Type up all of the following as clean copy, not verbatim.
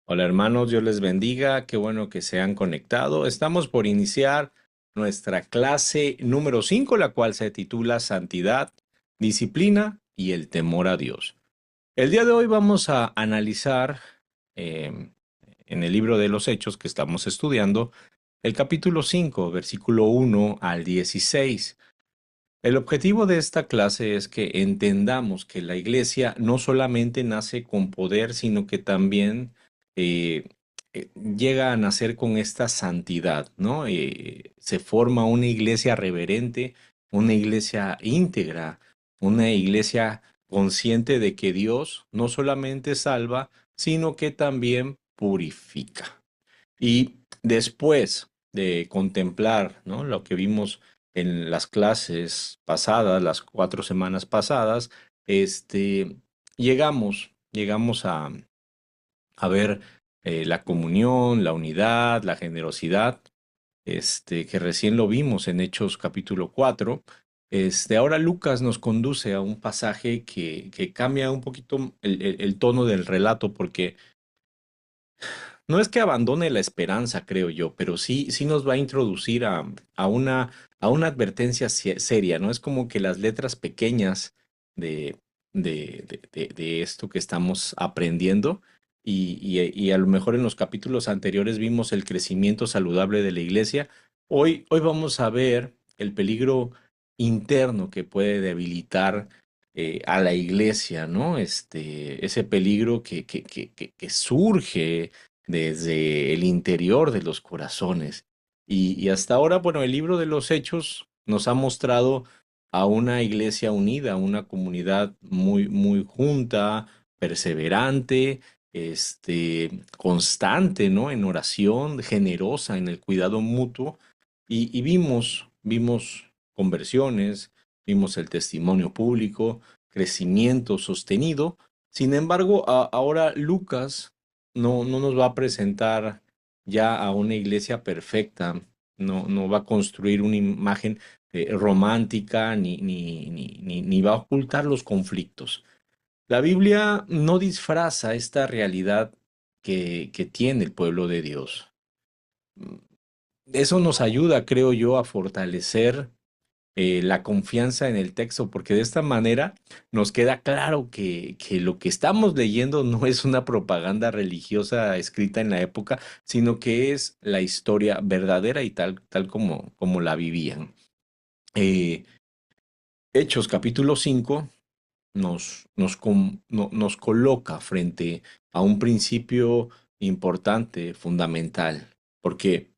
Hola hermanos, Dios les bendiga, qué bueno que se han conectado. Estamos por iniciar nuestra clase número 5, la cual se titula Santidad, Disciplina y el Temor a Dios. El día de hoy vamos a analizar eh, en el libro de los Hechos que estamos estudiando el capítulo 5, versículo 1 al 16. El objetivo de esta clase es que entendamos que la iglesia no solamente nace con poder, sino que también eh, llega a nacer con esta santidad, ¿no? Se forma una iglesia reverente, una iglesia íntegra, una iglesia consciente de que Dios no solamente salva, sino que también purifica. Y después de contemplar, ¿no?, lo que vimos en las clases pasadas, las 4 semanas pasadas, este, llegamos a ver la comunión, la unidad, la generosidad, que recién lo vimos en Hechos capítulo 4. Ahora Lucas nos conduce a un pasaje que cambia un poquito el tono del relato, porque no es que abandone la esperanza, creo yo, pero sí nos va a introducir a una advertencia seria, ¿no? Es como que las letras pequeñas de, de esto que estamos aprendiendo, y a lo mejor en los capítulos anteriores vimos el crecimiento saludable de la iglesia. Hoy vamos a ver el peligro interno que puede debilitar a la iglesia, ¿no? Ese peligro que surge desde el interior de los corazones. Y hasta ahora, bueno, el libro de los Hechos nos ha mostrado a una iglesia unida, una comunidad muy junta, perseverante, constante, ¿no? En oración, generosa, en el cuidado mutuo. Y vimos conversiones, vimos el testimonio público, crecimiento sostenido. Sin embargo, ahora Lucas no nos va a presentar ya a una iglesia perfecta, no va a construir una imagen romántica, ni va a ocultar los conflictos. La Biblia no disfraza esta realidad que tiene el pueblo de Dios. Eso nos ayuda, creo yo, a fortalecer la confianza en el texto, porque de esta manera nos queda claro que lo que estamos leyendo no es una propaganda religiosa escrita en la época, sino que es la historia verdadera y tal como la vivían. Eh, Hechos capítulo 5 nos coloca frente a un principio importante, fundamental, porque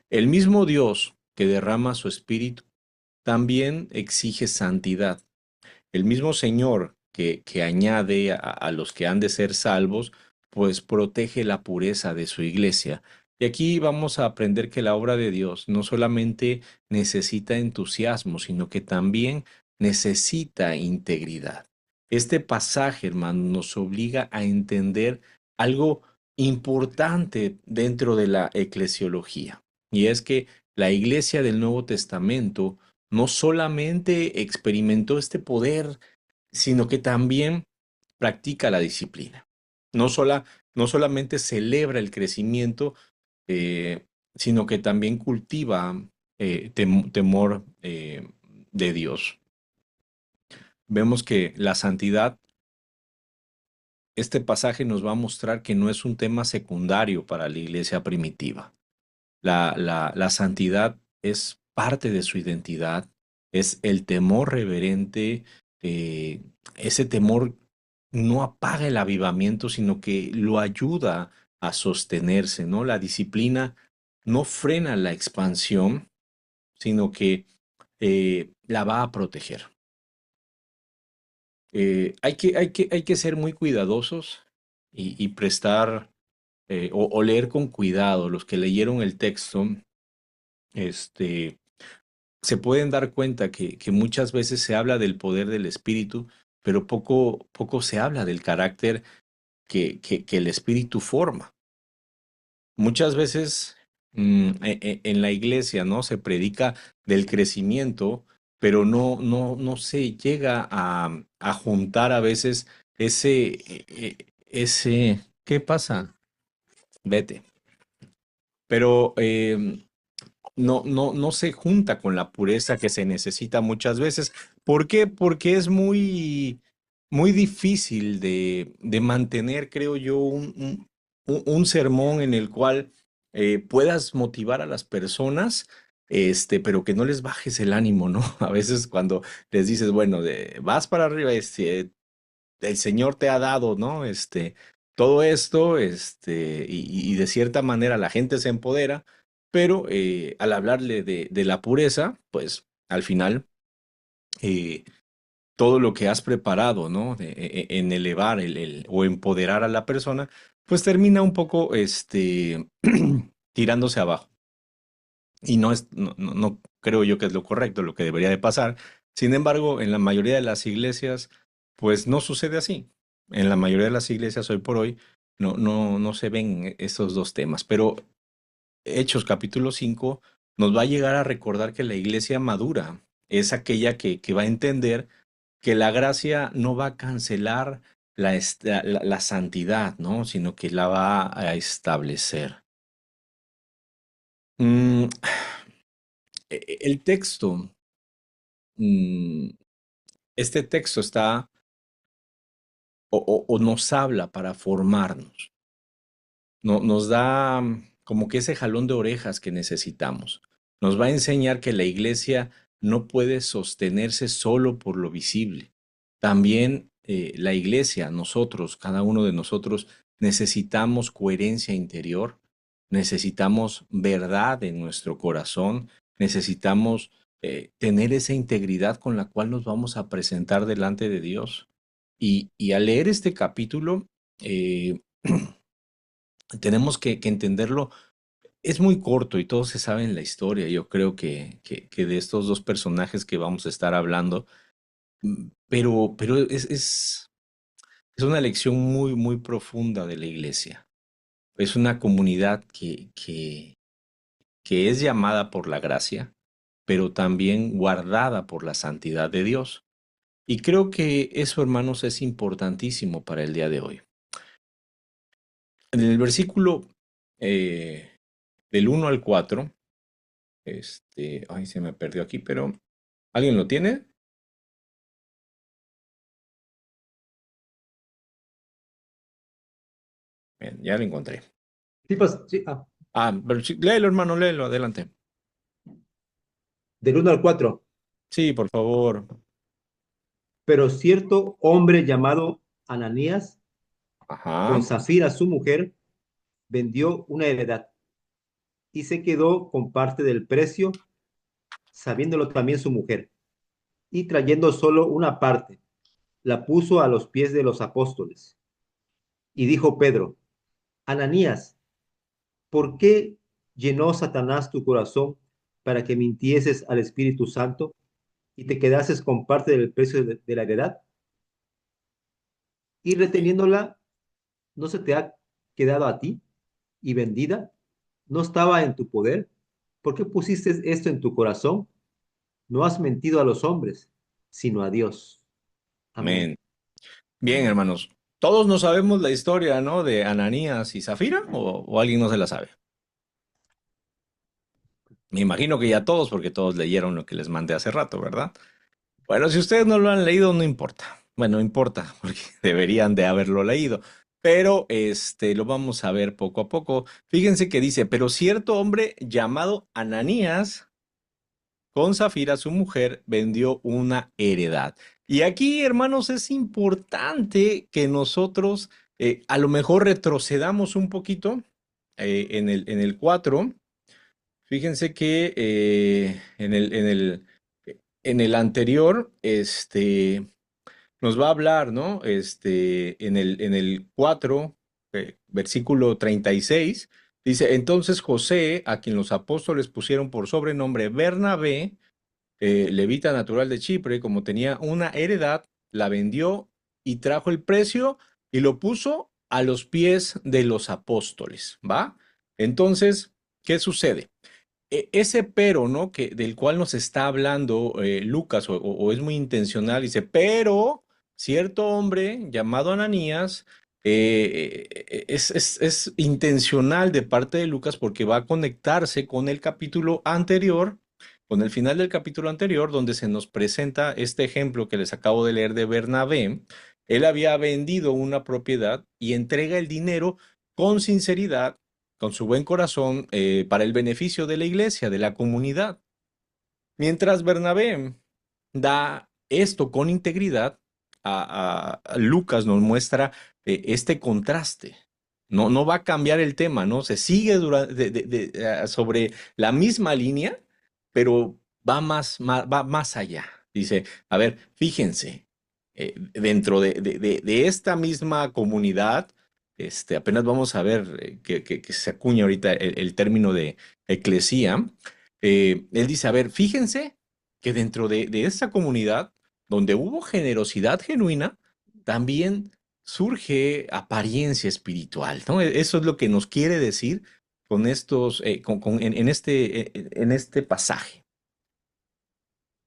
el mismo Dios que derrama su espíritu también exige santidad. El mismo Señor que añade a los que han de ser salvos, pues protege la pureza de su iglesia. Y aquí vamos a aprender que la obra de Dios no solamente necesita entusiasmo, sino que también necesita integridad. Este pasaje, hermano, nos obliga a entender algo importante dentro de la eclesiología, y es que la iglesia del Nuevo Testamento no solamente experimentó este poder, sino que también practica la disciplina. No, no solamente celebra el crecimiento, eh, sino que también cultiva temor de Dios. Vemos que la santidad, este pasaje nos va a mostrar que no es un tema secundario para la iglesia primitiva. La santidad es parte de su identidad, es el temor reverente. eh, Ese temor no apaga el avivamiento, sino que lo ayuda a sostenerse, ¿no? La disciplina no frena la expansión, sino que la va a proteger. Hay que ser muy cuidadosos y prestar o leer con cuidado. Los que leyeron el texto, este, se pueden dar cuenta que muchas veces se habla del poder del espíritu, pero poco se habla del carácter que el espíritu forma. Muchas veces en la iglesia, ¿no?, se predica del crecimiento, pero no se llega a juntar a veces ese, ¿qué pasa? vete. Pero no se junta con la pureza que se necesita muchas veces. ¿Por qué? Porque es muy difícil de mantener, creo yo, un sermón en el cual puedas motivar a las personas, pero que no les bajes el ánimo, ¿no? A veces cuando les dices, bueno, vas para arriba, el Señor te ha dado, ¿no? Todo esto, y de cierta manera la gente se empodera, pero al hablarle de la pureza, pues al final eh, todo lo que has preparado, ¿no? En elevar o empoderar a la persona, pues termina un poco, tirándose abajo. Y no creo yo que es lo correcto, lo que debería de pasar. Sin embargo, en la mayoría de las iglesias, pues no sucede así. En la mayoría de las iglesias hoy por hoy no se ven estos dos temas. Pero Hechos capítulo 5 nos va a llegar a recordar que la iglesia madura es aquella que va a entender que la gracia no va a cancelar la santidad, ¿no? Sino que la va a establecer. Mm, el texto. mm, Este texto está o nos habla para formarnos, nos da como que ese jalón de orejas que necesitamos. Nos va a enseñar que la iglesia no puede sostenerse solo por lo visible. También la iglesia, nosotros, cada uno de nosotros, necesitamos coherencia interior, necesitamos verdad en nuestro corazón, necesitamos tener esa integridad con la cual nos vamos a presentar delante de Dios. Y al leer este capítulo, eh, tenemos que entenderlo. Es muy corto y todos se saben la historia. Yo creo que de estos dos personajes que vamos a estar hablando, pero es una lección muy profunda de la iglesia. Es una comunidad que es llamada por la gracia, pero también guardada por la santidad de Dios. Y creo que eso, hermanos, es importantísimo para el día de hoy. En el versículo eh, del 1 al 4, ay, se me perdió aquí, pero ¿alguien lo tiene? Bien, ya lo encontré. Sí, pues, sí, Pero sí, léelo, hermano, léelo, adelante. del 1 al 4. Sí, por favor. Pero cierto hombre llamado Ananías, con Ajá. Zafira su mujer, vendió una heredad y se quedó con parte del precio, sabiéndolo también su mujer, y trayendo solo una parte, la puso a los pies de los apóstoles. Y dijo Pedro: Ananías, ¿por qué llenó Satanás tu corazón para que mintieses al Espíritu Santo y te quedases con parte del precio de la heredad? Y reteniéndola, ¿no se te ha quedado a ti y vendida? ¿No estaba en tu poder? ¿Por qué pusiste esto en tu corazón? No has mentido a los hombres, sino a Dios. Amén. Amén. Bien, hermanos. Todos no sabemos la historia, ¿no? De Ananías y Zafira, o alguien no se la sabe. Me imagino que ya todos, porque todos leyeron lo que les mandé hace rato, ¿verdad? Bueno, si ustedes no lo han leído, no importa. Bueno, no importa, porque deberían de haberlo leído. Pero lo vamos a ver poco a poco. Fíjense que dice, pero cierto hombre llamado Ananías, con Zafira, su mujer, vendió una heredad. Y aquí, hermanos, es importante que nosotros a lo mejor retrocedamos un poquito en el 4. Fíjense que en el anterior, nos va a hablar, ¿no? En el 4, versículo 36, dice, entonces José, a quien los apóstoles pusieron por sobrenombre Bernabé, levita natural de Chipre, como tenía una heredad, la vendió y trajo el precio y lo puso a los pies de los apóstoles, ¿va? Entonces, ¿qué sucede? Ese pero, ¿no? Del cual nos está hablando Lucas, o es muy intencional, dice, pero cierto hombre llamado Ananías Es intencional de parte de Lucas porque va a conectarse con el capítulo anterior, con el final del capítulo anterior, donde se nos presenta este ejemplo que les acabo de leer de Bernabé. Él había vendido una propiedad y entrega el dinero con sinceridad, con su buen corazón, para el beneficio de la iglesia, de la comunidad. Mientras Bernabé da esto con integridad, a Lucas nos muestra este contraste. No, no va a cambiar el tema, ¿no? Se sigue sobre la misma línea, pero va más allá. Dice, a ver, fíjense, dentro de esta misma comunidad, apenas vamos a ver que se acuña ahorita el término de eclesía. Él dice, a ver, fíjense que dentro de esta comunidad, donde hubo generosidad genuina, también surge apariencia espiritual, ¿no? Eso es lo que nos quiere decir con estos, en este pasaje.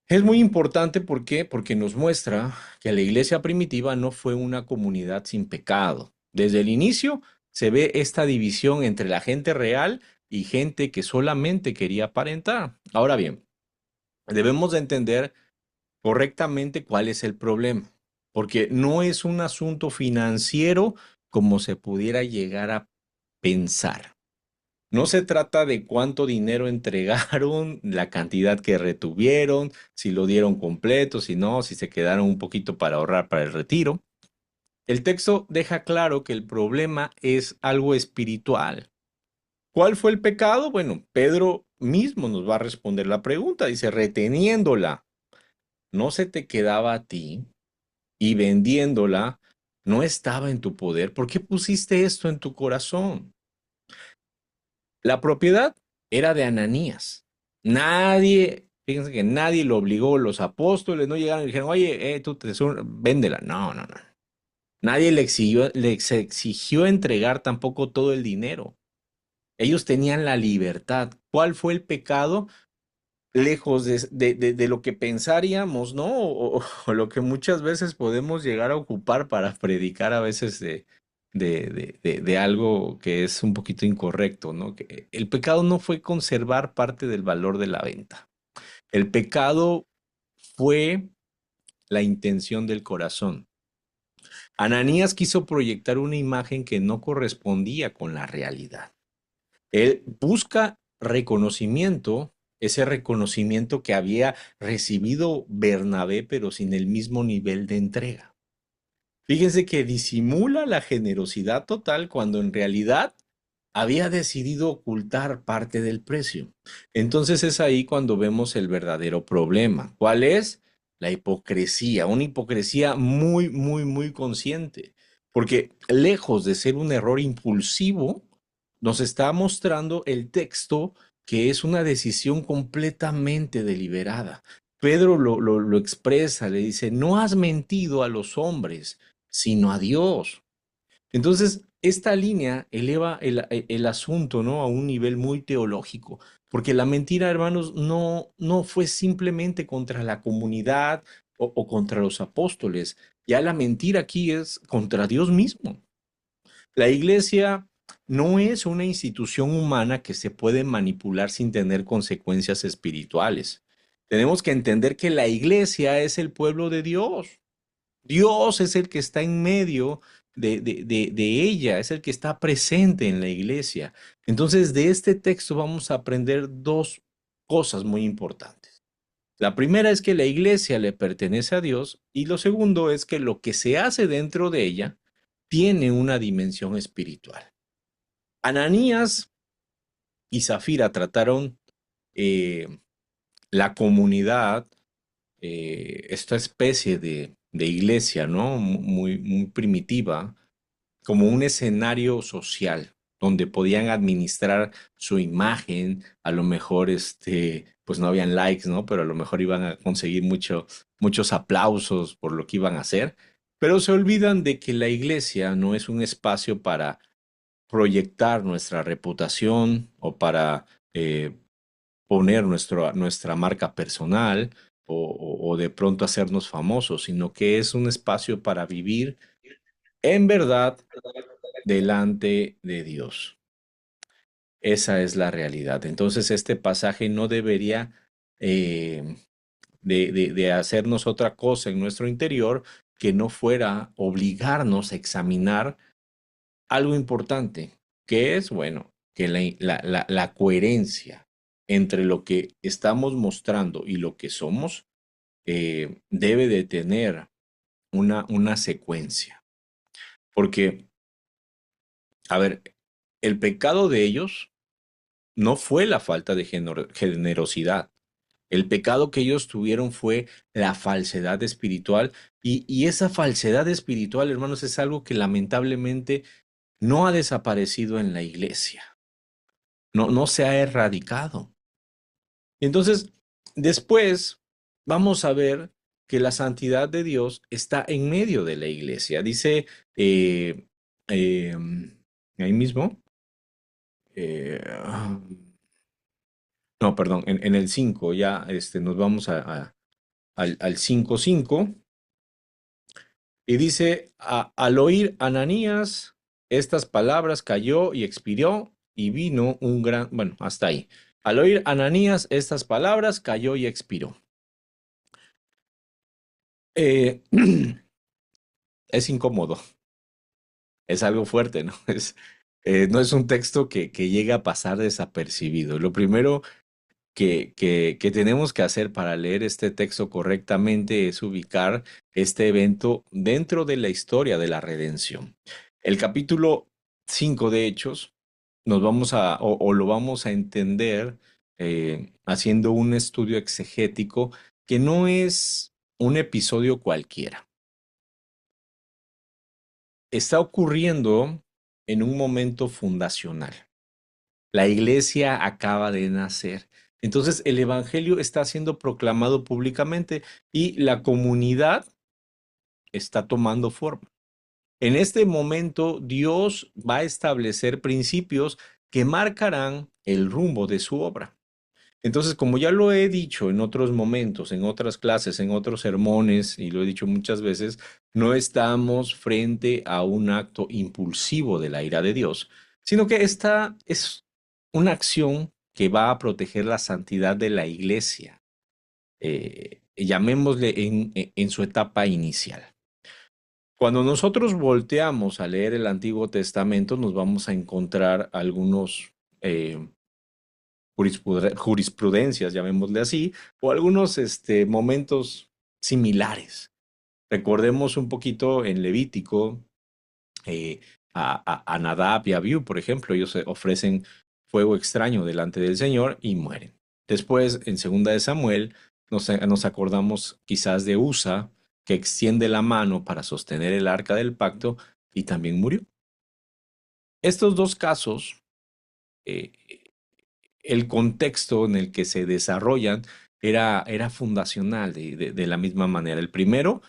Es muy importante, ¿por qué? Porque nos muestra que la iglesia primitiva no fue una comunidad sin pecado. Desde el inicio se ve esta división entre la gente real y gente que solamente quería aparentar. Ahora bien, debemos de entender correctamente cuál es el problema, porque no es un asunto financiero como se pudiera llegar a pensar. No se trata de cuánto dinero entregaron, la cantidad que retuvieron, si lo dieron completo, si no, si se quedaron un poquito para ahorrar para el retiro. El texto deja claro que el problema es algo espiritual. ¿Cuál fue el pecado? Bueno, Pedro mismo nos va a responder la pregunta. Dice, reteniéndola, ¿no se te quedaba a ti? Y vendiéndola, ¿no estaba en tu poder? ¿Por qué pusiste esto en tu corazón? La propiedad era de Ananías. Nadie, fíjense que nadie lo obligó, los apóstoles no llegaron y dijeron, oye, véndela. No, no, no. Nadie le exigió entregar tampoco todo el dinero. Ellos tenían la libertad. ¿Cuál fue el pecado? Lejos de lo que pensaríamos, ¿no? O lo que muchas veces podemos llegar a ocupar para predicar a veces de algo que es un poquito incorrecto, ¿no? Que el pecado no fue conservar parte del valor de la venta. El pecado fue la intención del corazón. Ananías quiso proyectar una imagen que no correspondía con la realidad. Él busca reconocimiento, ese reconocimiento que había recibido Bernabé, pero sin el mismo nivel de entrega. Fíjense que disimula la generosidad total cuando en realidad había decidido ocultar parte del precio. Entonces es ahí cuando vemos el verdadero problema. ¿Cuál es? La hipocresía, una hipocresía muy, muy, muy consciente, porque lejos de ser un error impulsivo, nos está mostrando el texto que es una decisión completamente deliberada. Pedro lo expresa, le dice, no has mentido a los hombres, sino a Dios. Entonces, esta línea eleva el asunto, ¿no? A un nivel muy teológico, porque la mentira, hermanos, no fue simplemente contra la comunidad o contra los apóstoles. Ya la mentira aquí es contra Dios mismo. La iglesia no es una institución humana que se puede manipular sin tener consecuencias espirituales. Tenemos que entender que la iglesia es el pueblo de Dios. Dios es el que está en medio de ella, es el que está presente en la iglesia. Entonces, de este texto vamos a aprender dos cosas muy importantes. La primera es que la iglesia le pertenece a Dios y lo segundo es que lo que se hace dentro de ella tiene una dimensión espiritual. Ananías y Zafira trataron eh, la comunidad, esta especie de iglesia, ¿no? Muy, muy primitiva, como un escenario social donde podían administrar su imagen, a lo mejor pues no habían likes, ¿no? Pero a lo mejor iban a conseguir muchos aplausos por lo que iban a hacer, pero se olvidan de que la iglesia no es un espacio para proyectar nuestra reputación o para poner nuestra marca personal o de pronto hacernos famosos, sino que es un espacio para vivir en verdad delante de Dios. Esa es la realidad. Entonces, este pasaje no debería eh, de hacernos otra cosa en nuestro interior que no fuera obligarnos a examinar algo importante, que es, bueno, que la coherencia entre lo que estamos mostrando y lo que somos debe de tener una secuencia. Porque, a ver, el pecado de ellos no fue la falta de generosidad. El pecado que ellos tuvieron fue la falsedad espiritual y esa falsedad espiritual, hermanos, es algo que lamentablemente no ha desaparecido en la iglesia, no se ha erradicado. Entonces, después vamos a ver que la santidad de Dios está en medio de la iglesia. Dice eh, eh, ahí mismo, eh, no, perdón, en el 5 ya nos vamos al 5:5 y dice, al oír Ananías estas palabras cayó y expiró y vino un gran, bueno, hasta ahí. Al oír Ananías estas palabras cayó y expiró. Eh, es incómodo, es algo fuerte, ¿no? No es un texto que llega a pasar desapercibido. Lo primero que tenemos que hacer para leer este texto correctamente es ubicar este evento dentro de la historia de la redención. El capítulo 5 de Hechos nos vamos o lo vamos a entender haciendo un estudio exegético que no es un episodio cualquiera. Está ocurriendo en un momento fundacional. La iglesia acaba de nacer. Entonces el evangelio está siendo proclamado públicamente y la comunidad está tomando forma. En este momento Dios va a establecer principios que marcarán el rumbo de su obra. Entonces, como ya lo he dicho en otros momentos, en otras clases, en otros sermones, y lo he dicho muchas veces, no estamos frente a un acto impulsivo de la ira de Dios, sino que esta es una acción que va a proteger la santidad de la iglesia, llamémosle en su etapa inicial. Cuando nosotros volteamos a leer el Antiguo Testamento, nos vamos a encontrar algunos jurisprudencias, llamémosle así, o algunos momentos similares. Recordemos un poquito en Levítico eh, a Nadab y Abiú, por ejemplo, ellos ofrecen fuego extraño delante del Señor y mueren. Después, en segunda de Samuel, nos acordamos quizás de Usa, que extiende la mano para sostener el arca del pacto y también murió. Estos dos casos eh, el contexto en el que se desarrollan era fundacional de la misma manera. El primero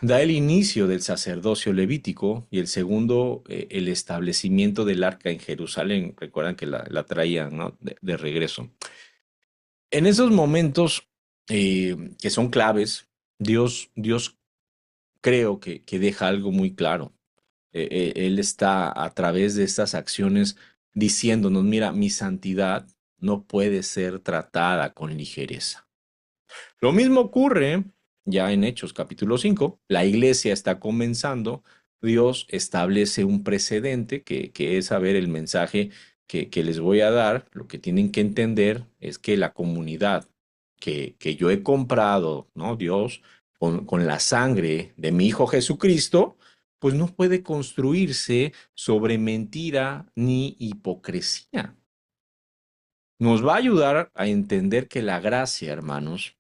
da el inicio del sacerdocio levítico y el segundo el establecimiento del arca en Jerusalén. Recuerdan que la traían, ¿no? de regreso. En esos momentos que son claves, Dios creo que deja algo muy claro. Él está a través de estas acciones diciéndonos, mira, mi santidad no puede ser tratada con ligereza. Lo mismo ocurre ya en Hechos capítulo 5. La iglesia está comenzando, Dios establece un precedente que es saber el mensaje que les voy a dar. Lo que tienen que entender es que la comunidad que yo he comprado, ¿no? Dios, con la sangre de mi Hijo Jesucristo, pues no puede construirse sobre mentira ni hipocresía. Nos va a ayudar a entender que la gracia, hermanos,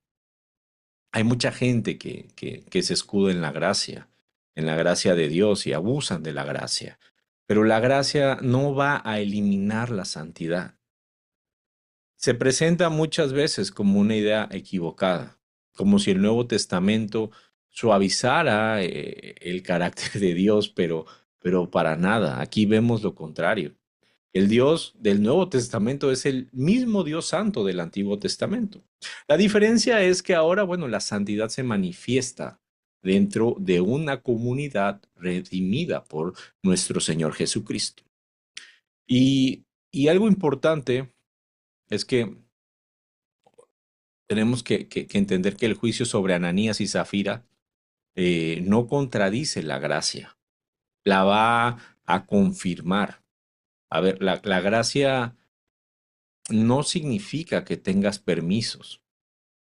hay mucha gente que se escuda en la gracia de Dios y abusan de la gracia. Pero la gracia no va a eliminar la santidad. Se presenta muchas veces como una idea equivocada, como si el Nuevo Testamento suavizara el carácter de Dios, pero para nada. Aquí vemos lo contrario. El Dios del Nuevo Testamento es el mismo Dios santo del Antiguo Testamento. La diferencia es que ahora, bueno, la santidad se manifiesta dentro de una comunidad redimida por nuestro Señor Jesucristo. Y algo importante es que tenemos que entender que el juicio sobre Ananías y Zafira no contradice la gracia, la va a confirmar. A ver, la gracia no significa que tengas permisos,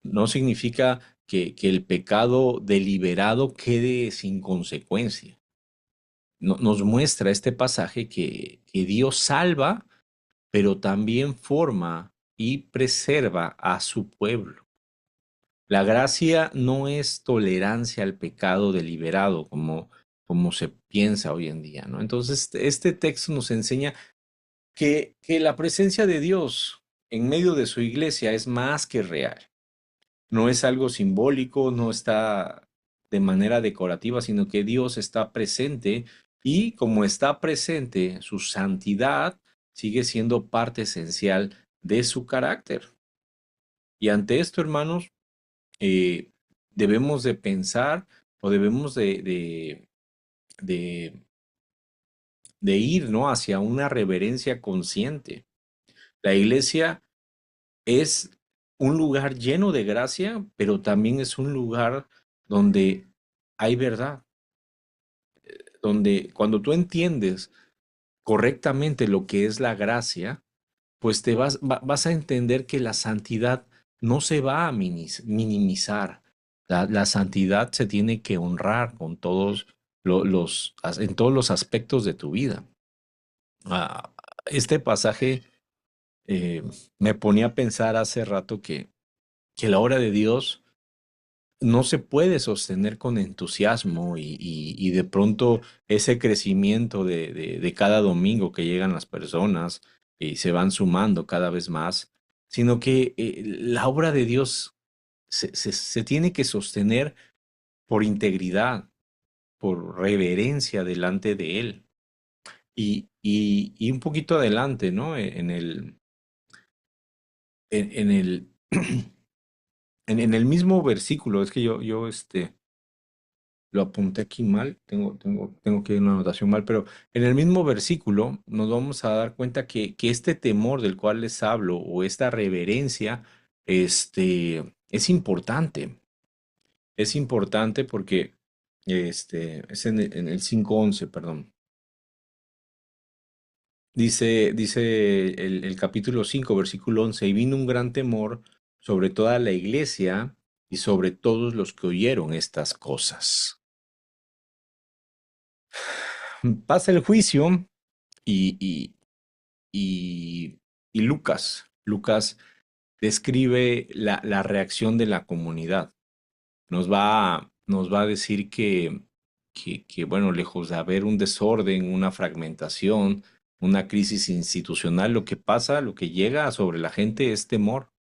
no significa que el pecado deliberado quede sin consecuencia. Nos muestra este pasaje que Dios salva, pero también forma y preserva a su pueblo. La gracia no es tolerancia al pecado deliberado, como se piensa hoy en día, ¿no? Entonces, este texto nos enseña que la presencia de Dios en medio de su iglesia es más que real. No es algo simbólico, no está de manera decorativa, sino que Dios está presente y como está presente, su santidad sigue siendo parte esencial de su carácter. Y ante esto, hermanos, eh, debemos de pensar o debemos de, de ir, ¿no?, hacia una reverencia consciente. La iglesia es un lugar lleno de gracia, pero también es un lugar donde hay verdad, donde cuando tú entiendes correctamente lo que es la gracia, pues vas a entender que la santidad no se va a minimizar. La santidad se tiene que honrar con todos en todos los aspectos de tu vida. Ah, este pasaje eh, me ponía a pensar hace rato que la obra de Dios no se puede sostener con entusiasmo y de pronto ese crecimiento de cada domingo que llegan las personas y se van sumando cada vez más, sino que la obra de Dios se tiene que sostener por integridad, por reverencia delante de Él. Y un poquito adelante, ¿no? En el, en el mismo versículo, es que yo lo apunté aquí mal, tengo que ir una anotación mal, pero en el mismo versículo nos vamos a dar cuenta que este temor del cual les hablo o esta reverencia, es importante porque, es en el 5:11, perdón. Dice el capítulo 5 versículo 11 y vino un gran temor sobre toda la iglesia y sobre todos los que oyeron estas cosas. Pasa el juicio y, y, y, y Lucas describe la reacción de la comunidad. Nos va a decir bueno, lejos de haber un desorden, una fragmentación, una crisis institucional, lo que pasa, lo que llega sobre la gente es temor.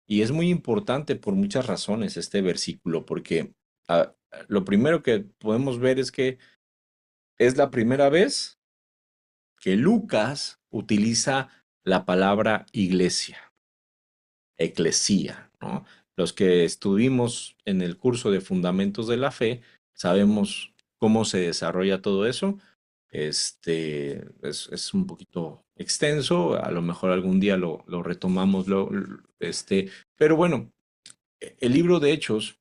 Y es muy importante por muchas razones este versículo, porque ah, lo primero que podemos ver es que es la primera vez que Lucas utiliza la palabra iglesia, eclesía, ¿no? Los que estuvimos en el curso de Fundamentos de la Fe sabemos cómo se desarrolla todo eso. Es un poquito extenso, a lo mejor algún día lo retomamos, pero bueno, el libro de Hechos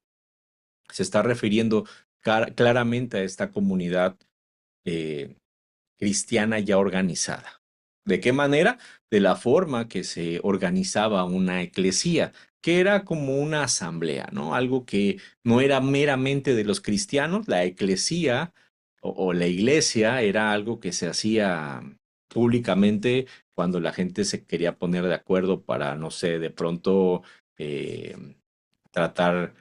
se está refiriendo claramente a esta comunidad eh, cristiana ya organizada. ¿De qué manera? De la forma que se organizaba una eclesía, que era como una asamblea, ¿no? Algo que no era meramente de los cristianos, la eclesía o la iglesia era algo que se hacía públicamente cuando la gente se quería poner de acuerdo para, no sé, de pronto eh, tratar,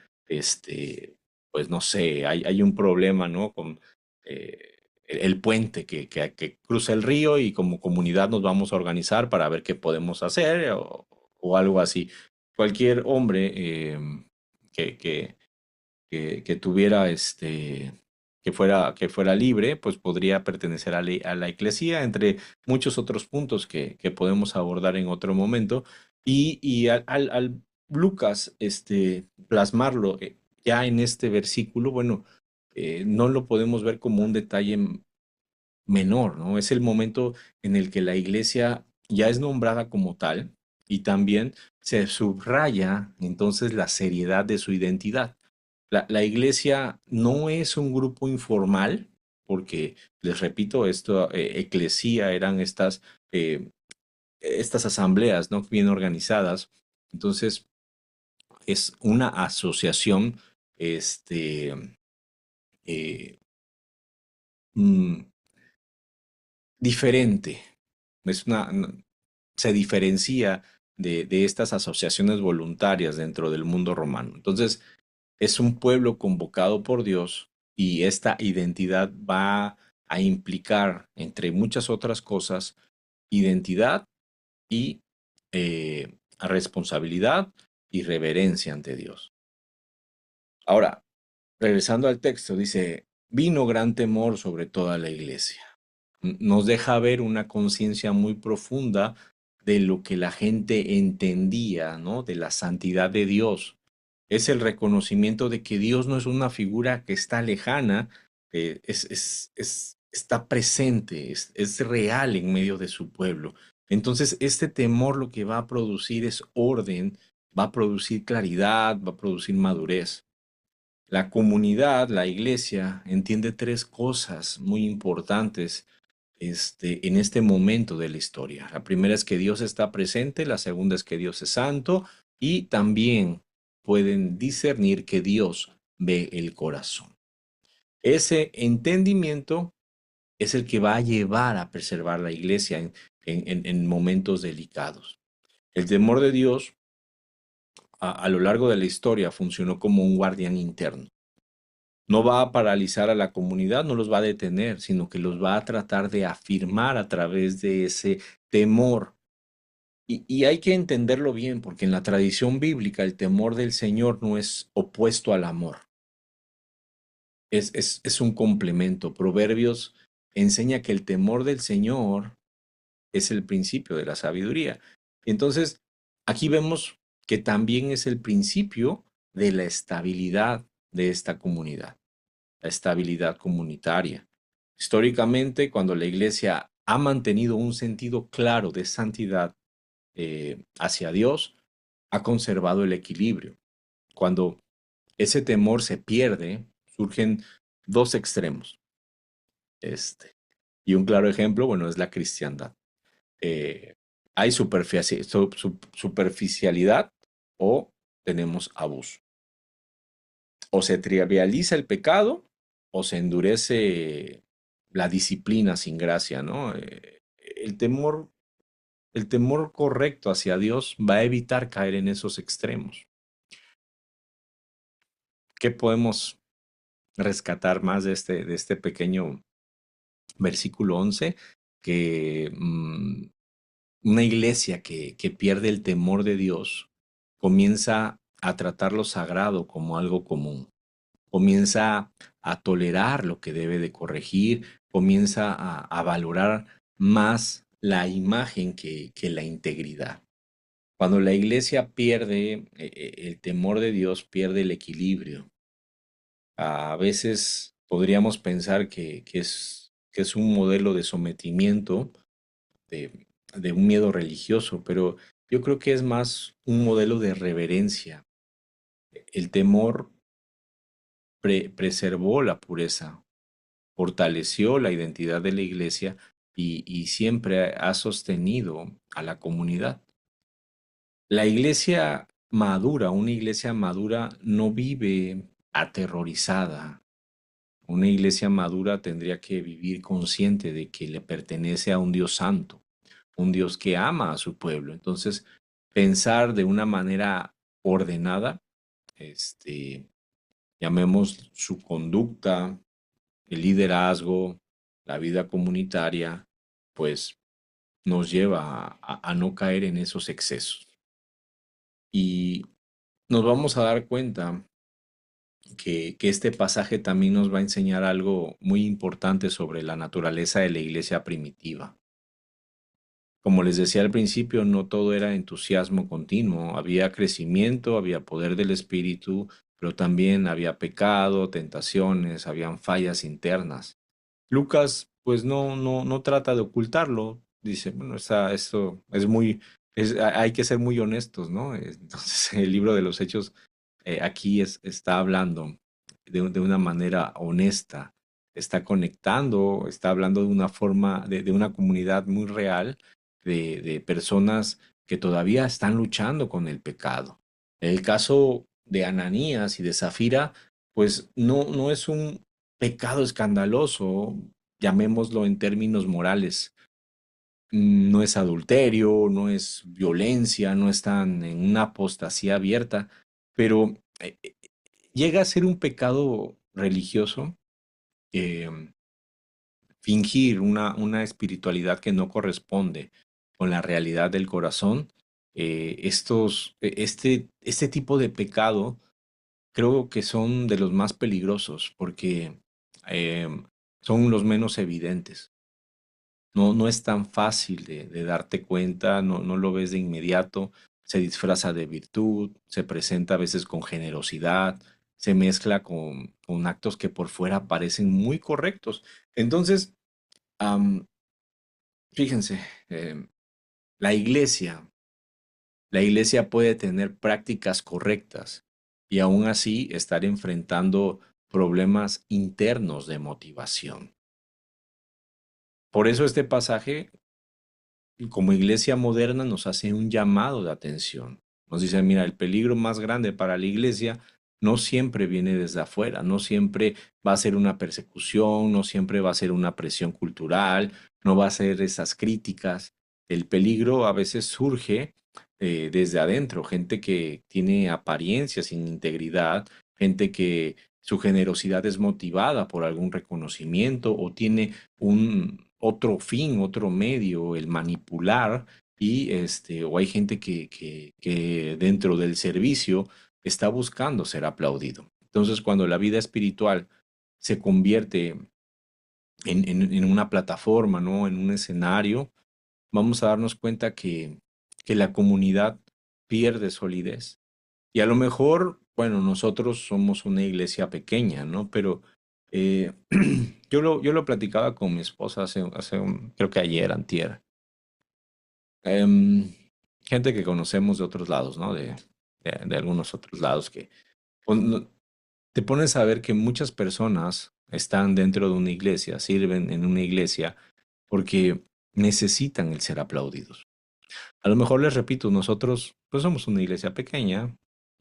pues no sé, hay un problema, ¿no? Con el puente que cruza el río y como comunidad nos vamos a organizar para ver qué podemos hacer o algo así. Cualquier hombre que, que, que tuviera que fuera libre, pues podría pertenecer a la iglesia, entre muchos otros puntos que podemos abordar en otro momento. Y al Lucas plasmarlo ya en este versículo, bueno, no lo podemos ver como un detalle menor, ¿no? Es el momento en el que la iglesia ya es nombrada como tal y también se subraya entonces la seriedad de su identidad. La iglesia no es un grupo informal, porque les repito, esto, eclesía eran eh, estas asambleas, ¿no? Bien organizadas. Entonces, es una asociación, este, eh, mm, diferente. Es se diferencia de estas asociaciones voluntarias dentro del mundo romano. Entonces, es un pueblo convocado por Dios y esta identidad va a implicar, entre muchas otras cosas, identidad y responsabilidad y reverencia ante Dios. Ahora, regresando al texto, dice, vino gran temor sobre toda la iglesia. Nos deja ver una conciencia muy profunda de lo que la gente entendía, ¿no? De la santidad de Dios. Es el reconocimiento de que Dios no es una figura que está lejana, está presente, es real en medio de su pueblo. Entonces, este temor lo que va a producir es orden, va a producir claridad, va a producir madurez. La comunidad, la iglesia, entiende tres cosas muy importantes en este momento de la historia. La primera es que Dios está presente, la segunda es que Dios es santo y también pueden discernir que Dios ve el corazón. Ese entendimiento es el que va a llevar a preservar la iglesia en momentos delicados. El temor de Dios a lo largo de la historia funcionó como un guardián interno. No va a paralizar a la comunidad, no los va a detener, sino que los va a tratar de afirmar a través de ese temor. Y hay que entenderlo bien, porque en la tradición bíblica el temor del Señor no es opuesto al amor, es un complemento. Proverbios enseña que el temor del Señor es el principio de la sabiduría. Entonces, aquí vemos que también es el principio de la estabilidad de esta comunidad, la estabilidad comunitaria. Históricamente, cuando la iglesia ha mantenido un sentido claro de santidad hacia Dios, ha conservado el equilibrio. Cuando ese temor se pierde, surgen dos extremos. Este, y un claro ejemplo, bueno, es la cristiandad. Eh, hay superficialidad o tenemos abuso. O se trivializa el pecado o se endurece la disciplina sin gracia, ¿no? El temor correcto hacia Dios va a evitar caer en esos extremos. ¿Qué podemos rescatar más de este pequeño versículo 11? Que una iglesia que pierde el temor de Dios comienza a tratar lo sagrado como algo común, comienza a tolerar lo que debe de corregir, comienza a valorar más la imagen que la integridad. Cuando la iglesia pierde el temor de Dios, pierde el equilibrio. A veces podríamos pensar que es un modelo de sometimiento, de un miedo religioso, pero yo creo que es más un modelo de reverencia. El temor preservó la pureza, fortaleció la identidad de la iglesia y siempre ha sostenido a la comunidad. La iglesia madura, una iglesia madura no vive aterrorizada. Una iglesia madura tendría que vivir consciente de que le pertenece a un Dios santo, un Dios que ama a su pueblo. Entonces, pensar de una manera ordenada, este, llamemos su conducta, el liderazgo, la vida comunitaria, pues nos lleva a no caer en esos excesos. Y nos vamos a dar cuenta que este pasaje también nos va a enseñar algo muy importante sobre la naturaleza de la iglesia primitiva. Como les decía al principio, no todo era entusiasmo continuo, había crecimiento, había poder del Espíritu, pero también había pecado, tentaciones, habían fallas internas. Lucas, pues no trata de ocultarlo. Dice, bueno, esto es muy, hay que ser muy honestos, ¿no? Entonces, el libro de los Hechos aquí está hablando de una manera honesta, está conectando, está hablando de una forma, de una comunidad muy real, de personas que todavía están luchando con el pecado. El caso de Ananías y de Zafira, pues no es un pecado escandaloso, llamémoslo en términos morales. No es adulterio, no es violencia, no están en una apostasía abierta, pero llega a ser un pecado religioso, eh, fingir una espiritualidad que no corresponde con la realidad del corazón. Este tipo de pecado creo que son de los más peligrosos porque eh, son los menos evidentes. No es tan fácil de darte cuenta, no lo ves de inmediato, se disfraza de virtud, se presenta a veces con generosidad, se mezcla con actos que por fuera parecen muy correctos. Entonces, am, fíjense, em, la iglesia, la iglesia puede tener prácticas correctas y aún así estar enfrentando problemas internos de motivación. Por eso este pasaje como iglesia moderna nos hace un llamado de atención. Nos dice, mira, el peligro más grande para la iglesia no siempre viene desde afuera, no siempre va a ser una persecución, no siempre va a ser una presión cultural, no va a ser esas críticas. El peligro a veces surge desde adentro, gente que tiene apariencia sin integridad, gente que su generosidad es motivada por algún reconocimiento o tiene un otro fin, otro medio, el manipular, y o hay gente que dentro del servicio está buscando ser aplaudido. Entonces, cuando la vida espiritual se convierte en una plataforma, ¿no? En un escenario, vamos a darnos cuenta que la comunidad pierde solidez. Y a lo mejor, bueno, nosotros somos una iglesia pequeña, ¿no? Pero eh, yo lo platicaba con mi esposa creo que ayer, antier. Em, Gente que conocemos de otros lados, ¿no? De algunos otros lados que pues, te pones a ver que muchas personas están dentro de una iglesia, sirven en una iglesia porque necesitan el ser aplaudidos. A lo mejor les repito, nosotros pues somos una iglesia pequeña,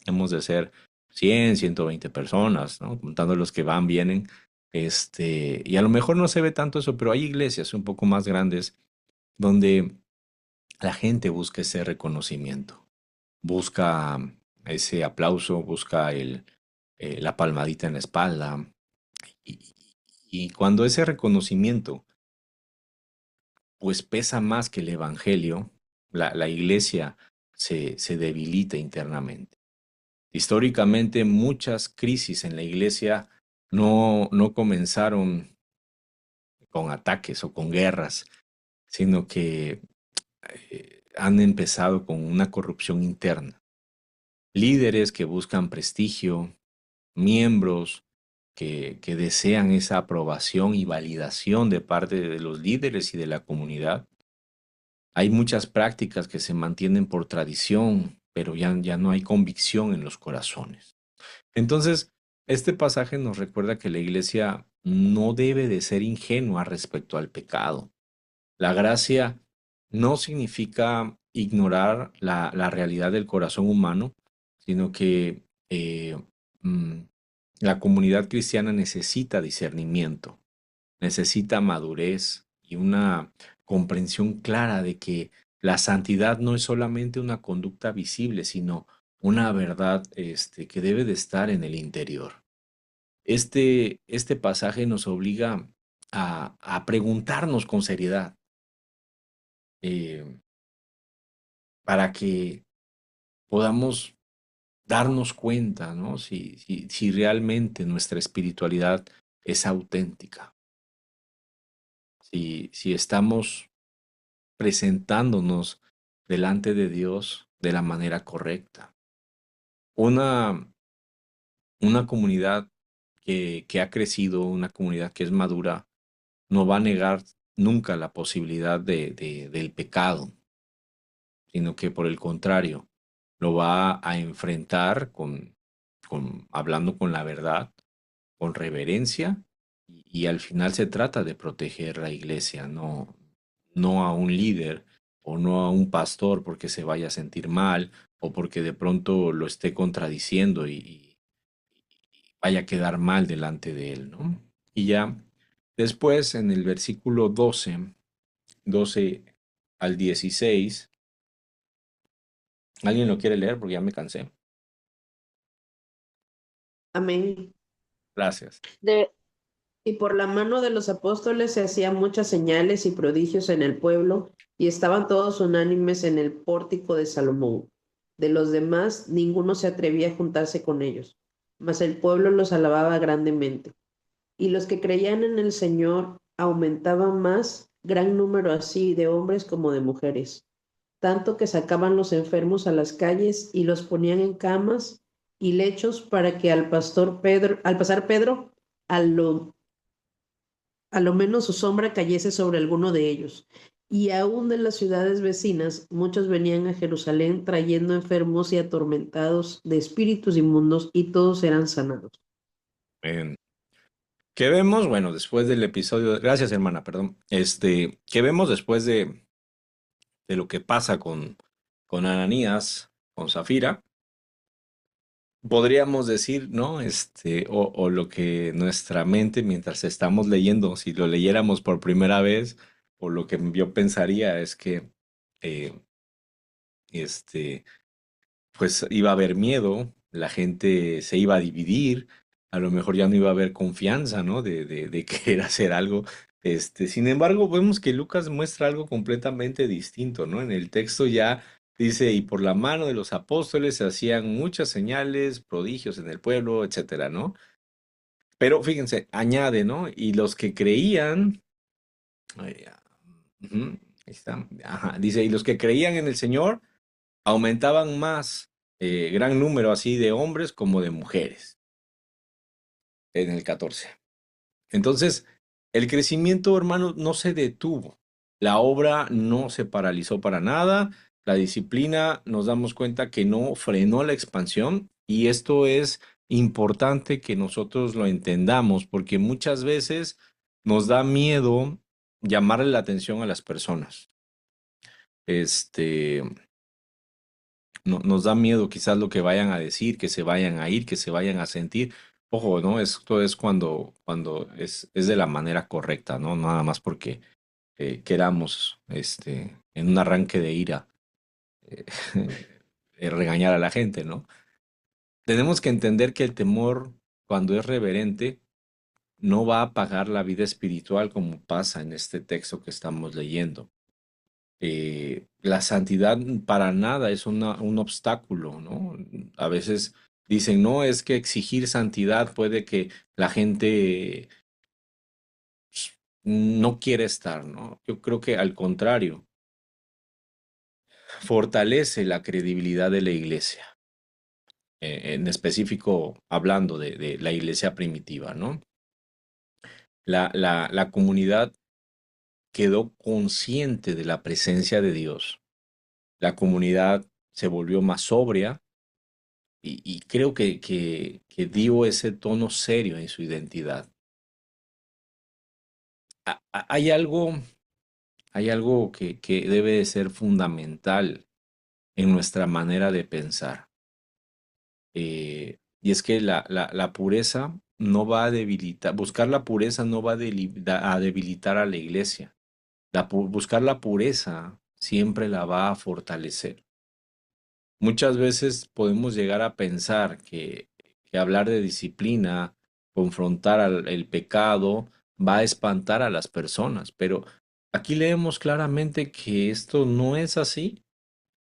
hemos de ser 100, 120 personas, ¿no? Contando los que van, vienen, y a lo mejor no se ve tanto eso, pero hay iglesias un poco más grandes donde la gente busca ese reconocimiento, busca ese aplauso, busca la palmadita en la espalda, y, y cuando ese reconocimiento pues pesa más que el evangelio, la iglesia se debilita internamente. Históricamente, muchas crisis en la iglesia no comenzaron con ataques o con guerras, sino que han empezado con una corrupción interna. Líderes que buscan prestigio, miembros que desean esa aprobación y validación de parte de los líderes y de la comunidad. Hay muchas prácticas que se mantienen por tradición, pero ya no hay convicción en los corazones. Entonces, este pasaje nos recuerda que la iglesia no debe de ser ingenua respecto al pecado. La gracia no significa ignorar la realidad del corazón humano, sino que mm, la comunidad cristiana necesita discernimiento, necesita madurez y una comprensión clara de que la santidad no es solamente una conducta visible, sino una verdad que debe de estar en el interior. Este pasaje nos obliga a preguntarnos con seriedad eh, para que podamos darnos cuenta, ¿no? Si realmente nuestra espiritualidad es auténtica, si estamos presentándonos delante de Dios de la manera correcta. Una, una comunidad que ha crecido, una comunidad que es madura, no va a negar nunca la posibilidad del pecado, sino que por el contrario, lo va a enfrentar hablando con la verdad, con reverencia, y al final se trata de proteger la iglesia, no a un líder o no a un pastor porque se vaya a sentir mal o porque de pronto lo esté contradiciendo y vaya a quedar mal delante de él, ¿no? Y ya después en el versículo 12 al 16, ¿alguien lo quiere leer? Porque ya me cansé. Amén. Gracias. De, y por la mano de los apóstoles se hacían muchas señales y prodigios en el pueblo, y estaban todos unánimes en el pórtico de Salomón. De los demás, ninguno se atrevía a juntarse con ellos, mas el pueblo los alababa grandemente. Y los que creían en el Señor aumentaban más, gran número así de hombres como de mujeres, tanto que sacaban los enfermos a las calles y los ponían en camas y lechos para que al pasar Pedro, a lo, a lo menos su sombra cayese sobre alguno de ellos. Y aún de las ciudades vecinas, muchos venían a Jerusalén trayendo enfermos y atormentados de espíritus inmundos, y todos eran sanados. Eh, ¿Qué vemos? Bueno, después del episodio, gracias hermana, perdón. ¿Qué vemos después de lo que pasa con Ananías, con Zafira? Podríamos decir, ¿no? O lo que nuestra mente, mientras estamos leyendo, si lo leyéramos por primera vez, o lo que yo pensaría es que, eh, este, pues iba a haber miedo, la gente se iba a dividir, a lo mejor ya no iba a haber confianza, ¿no? De querer hacer algo. Sin embargo, vemos que Lucas muestra algo completamente distinto, ¿no? En el texto ya dice, y por la mano de los apóstoles se hacían muchas señales, prodigios en el pueblo, etcétera, ¿no? Pero fíjense, añade, ¿no? Y los que creían, ay, ujú, ahí está, ajá, dice, y los que creían en el Señor aumentaban más, gran número así de hombres como de mujeres, en el 14. Entonces, el crecimiento, hermano, no se detuvo. La obra no se paralizó para nada. La disciplina nos damos cuenta que no frenó la expansión, y esto es importante que nosotros lo entendamos porque muchas veces nos da miedo llamarle la atención a las personas. Este, nos da miedo quizás lo que vayan a decir, que se vayan a ir, que se vayan a sentir. Ojo, ¿no? Esto es cuando es de la manera correcta, ¿no? Nada más porque queramos, en un arranque de ira, eh, regañar a la gente, ¿no? Tenemos que entender que el temor, cuando es reverente, no va a apagar la vida espiritual como pasa en este texto que estamos leyendo. La santidad para nada es un obstáculo, ¿no? A veces dicen, no, es que exigir santidad puede que la gente no quiera estar, ¿no? Yo creo que al contrario, fortalece la credibilidad de la iglesia, en específico hablando de la iglesia primitiva, ¿no? La comunidad quedó consciente de la presencia de Dios. La comunidad se volvió más sobria, y creo que dio ese tono serio en su identidad. Hay algo que debe de ser fundamental en nuestra manera de pensar. Y es que la pureza no va a debilitar, buscar la pureza no va a debilitar a la iglesia. Buscar la pureza siempre la va a fortalecer. Muchas veces podemos llegar a pensar que hablar de disciplina, confrontar el pecado, va a espantar a las personas, pero aquí leemos claramente que esto no es así.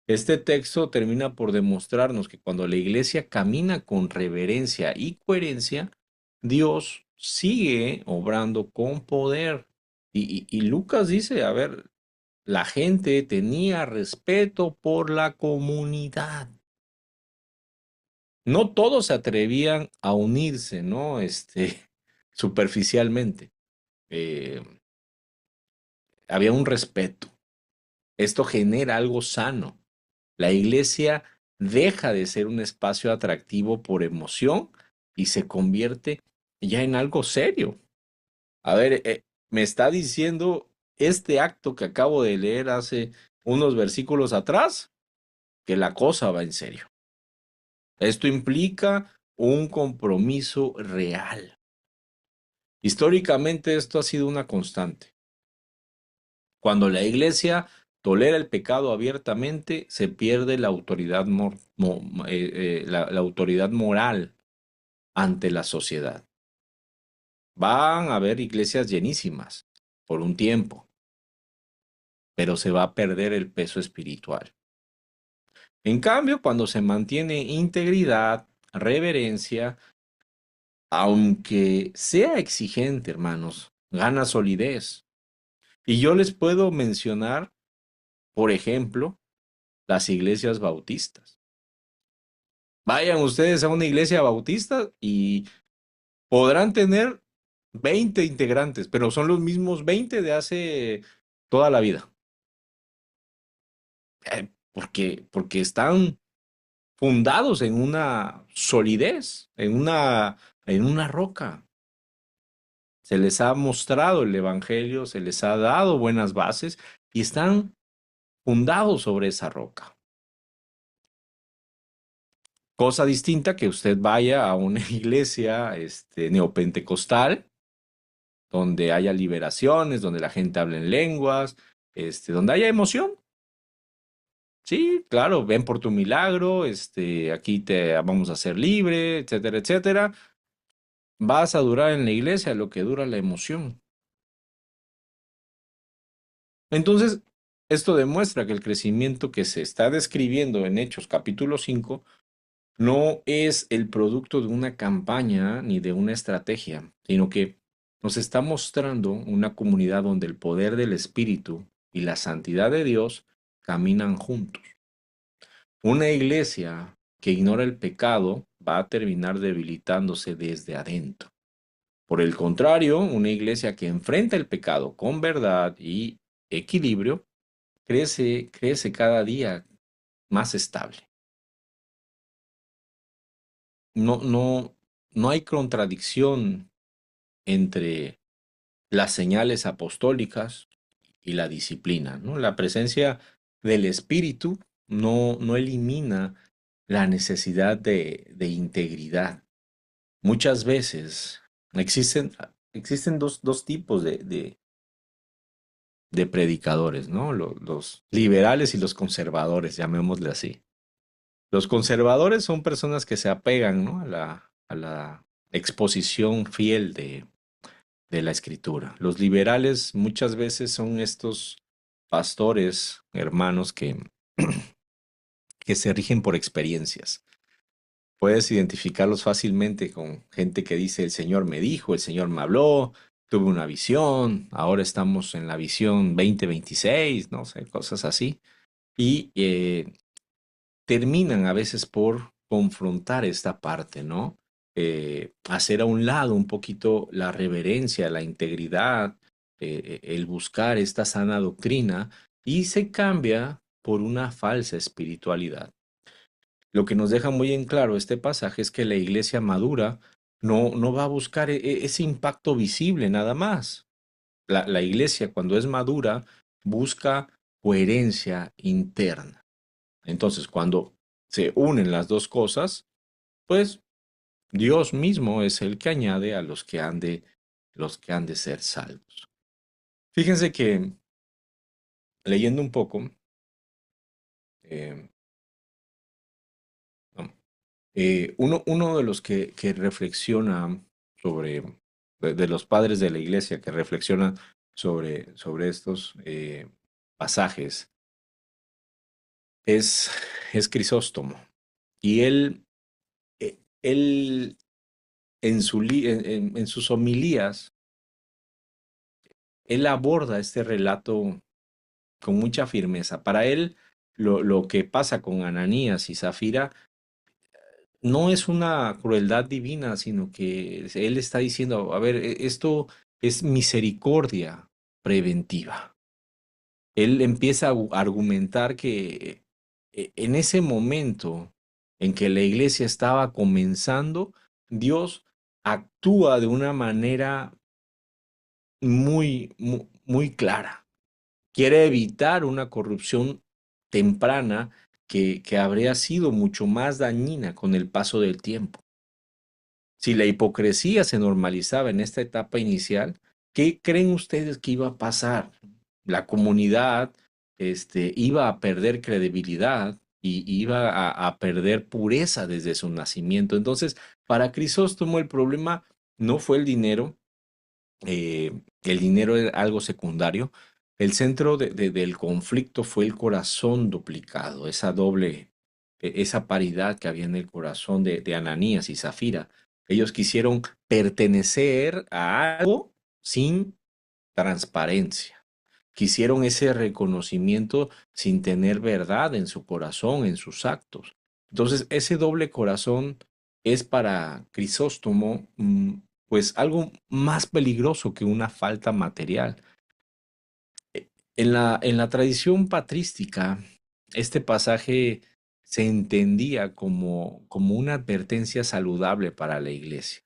Este texto termina por demostrarnos que cuando la iglesia camina con reverencia y coherencia, Dios sigue obrando con poder. Y Lucas dice, a ver, la gente tenía respeto por la comunidad. No todos se atrevían a unirse, ¿no? Superficialmente. Eh, Había un respeto. Esto genera algo sano. La iglesia deja de ser un espacio atractivo por emoción y se convierte ya en algo serio. A ver, me está diciendo este acto que acabo de leer hace unos versículos atrás que la cosa va en serio. Esto implica un compromiso real. Históricamente esto ha sido una constante. Cuando la iglesia tolera el pecado abiertamente, se pierde la autoridad, la autoridad moral ante la sociedad. Van a haber iglesias llenísimas por un tiempo, pero se va a perder el peso espiritual. En cambio, cuando se mantiene integridad, reverencia, aunque sea exigente, hermanos, gana solidez. Y yo les puedo mencionar, por ejemplo, las iglesias bautistas. Vayan ustedes a una iglesia bautista y podrán tener 20 integrantes, pero son los mismos 20 de hace toda la vida. Porque están fundados en una solidez, en una roca. Se les ha mostrado el Evangelio, se les ha dado buenas bases y están fundados sobre esa roca. Cosa distinta que usted vaya a una iglesia neopentecostal, donde haya liberaciones, donde la gente hable en lenguas, donde haya emoción. Sí, claro, ven por tu milagro, aquí te vamos a hacer libre, etcétera, etcétera. Vas a durar en la iglesia lo que dura la emoción. Entonces, esto demuestra que el crecimiento que se está describiendo en Hechos capítulo 5 no es el producto de una campaña ni de una estrategia, sino que nos está mostrando una comunidad donde el poder del Espíritu y la santidad de Dios caminan juntos. Una iglesia que ignora el pecado va a terminar debilitándose desde adentro. Por el contrario, una iglesia que enfrenta el pecado con verdad y equilibrio crece cada día más estable. No, no, no hay contradicción entre las señales apostólicas y la disciplina, ¿no? La presencia del Espíritu no elimina la necesidad de integridad. Muchas veces existen dos tipos de predicadores, ¿no? Los liberales y los conservadores, llamémosle así. Los conservadores son personas que se apegan, ¿no? A la exposición fiel de la escritura. Los liberales muchas veces son estos pastores, hermanos, que se rigen por experiencias. Puedes identificarlos fácilmente con gente que dice, el Señor me dijo, el Señor me habló, tuve una visión, ahora estamos en la visión 2026, no sé, cosas así. Y terminan a veces por confrontar esta parte, ¿no? Hacer a un lado un poquito la reverencia, la integridad, el buscar esta sana doctrina y se cambia por una falsa espiritualidad. Lo que nos deja muy en claro este pasaje es que la iglesia madura no va a buscar ese impacto visible nada más. La iglesia cuando es madura busca coherencia interna. Entonces, cuando se unen las dos cosas, pues Dios mismo es el que añade a los que han de ser salvos. Fíjense que leyendo un poco, eh, no, uno de los que reflexiona sobre, de los padres de la iglesia que reflexiona sobre estos pasajes, es Crisóstomo. Y él en sus homilías, él aborda este relato con mucha firmeza. Para él, lo que pasa con Ananías y Zafira no es una crueldad divina, sino que Él está diciendo, a ver, esto es misericordia preventiva. Él empieza a argumentar que en ese momento en que la iglesia estaba comenzando, Dios actúa de una manera muy clara. Quiere evitar una corrupción temprana que habría sido mucho más dañina con el paso del tiempo. Si la hipocresía se normalizaba en esta etapa inicial, ¿qué creen ustedes que iba a pasar? La comunidad, iba a perder credibilidad y iba a perder pureza desde su nacimiento. Entonces, para Crisóstomo el problema no fue el dinero era algo secundario. El centro del conflicto fue el corazón duplicado, esa paridad que había en el corazón de Ananías y Zafira. Ellos quisieron pertenecer a algo sin transparencia. Quisieron ese reconocimiento sin tener verdad en su corazón, en sus actos. Entonces, ese doble corazón es para Crisóstomo, pues algo más peligroso que una falta material. En la tradición patrística, este pasaje se entendía como una advertencia saludable para la iglesia.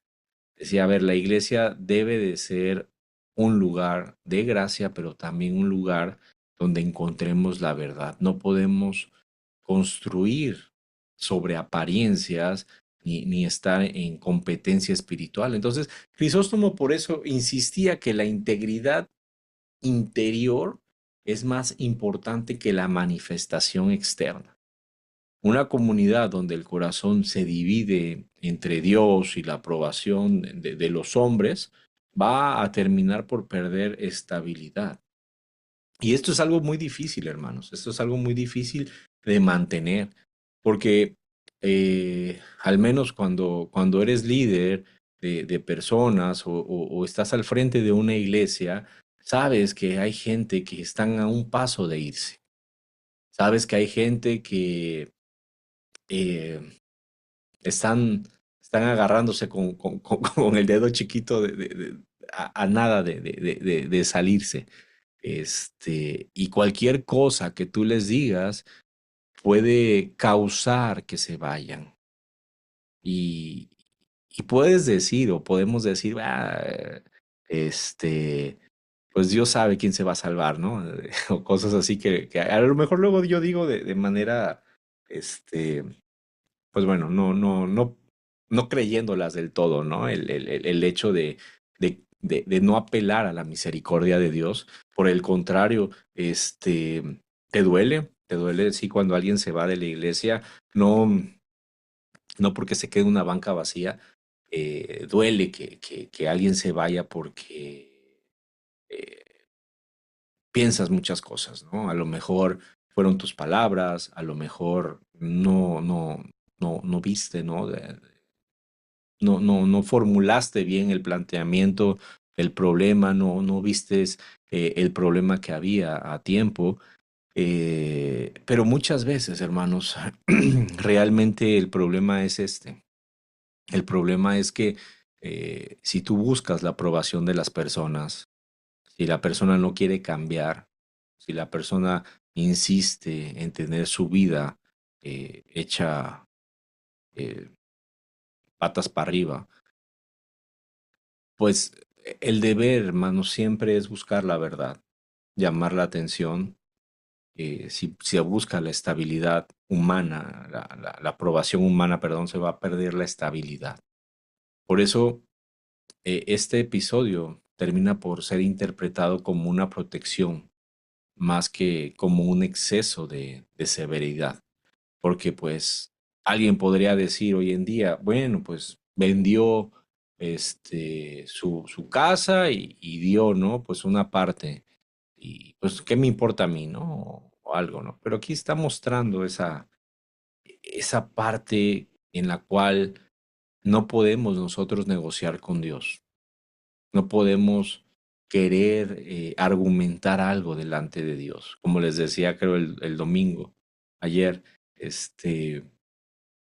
Decía, a ver, la iglesia debe de ser un lugar de gracia, pero también un lugar donde encontremos la verdad. No podemos construir sobre apariencias ni estar en competencia espiritual. Entonces, Crisóstomo por eso insistía que la integridad interior es más importante que la manifestación externa. Una comunidad donde el corazón se divide entre Dios y la aprobación de los hombres va a terminar por perder estabilidad. Y esto es algo muy difícil, hermanos. Esto es algo muy difícil de mantener, porque al menos cuando eres líder de personas o estás al frente de una iglesia, sabes que hay gente que están a un paso de irse. Sabes que hay gente que eh, están agarrándose con el dedo chiquito a nada de salirse. Y cualquier cosa que tú les digas puede causar que se vayan. Y, y puedes decir, o podemos decir, este, pues Dios sabe quién se va a salvar, ¿no? O cosas así que a lo mejor luego yo digo de manera, este, pues bueno, no creyéndolas del todo, ¿no? El hecho de no apelar a la misericordia de Dios. Por el contrario, te duele, sí, cuando alguien se va de la iglesia, no, no porque se quede una banca vacía, duele que alguien se vaya porque eh, piensas muchas cosas, ¿no? A lo mejor fueron tus palabras, a lo mejor no viste, ¿no? No formulaste bien el planteamiento, el problema, no vistes el problema que había a tiempo. Pero muchas veces, hermanos, realmente el problema es este. El problema es que si tú buscas la aprobación de las personas, si la persona no quiere cambiar, si la persona insiste en tener su vida hecha eh, patas para arriba, pues el deber, hermano, siempre es buscar la verdad, llamar la atención. Si busca la estabilidad humana, la aprobación humana, perdón, se va a perder la estabilidad. Por eso, este episodio termina por ser interpretado como una protección más que como un exceso de severidad. Porque pues alguien podría decir hoy en día, bueno, pues vendió su casa y dio, ¿no? Pues una parte. Y pues, ¿qué me importa a mí, no? O algo, ¿no? Pero aquí está mostrando esa parte en la cual no podemos nosotros negociar con Dios. No podemos querer argumentar algo delante de Dios. Como les decía, creo, el domingo, ayer,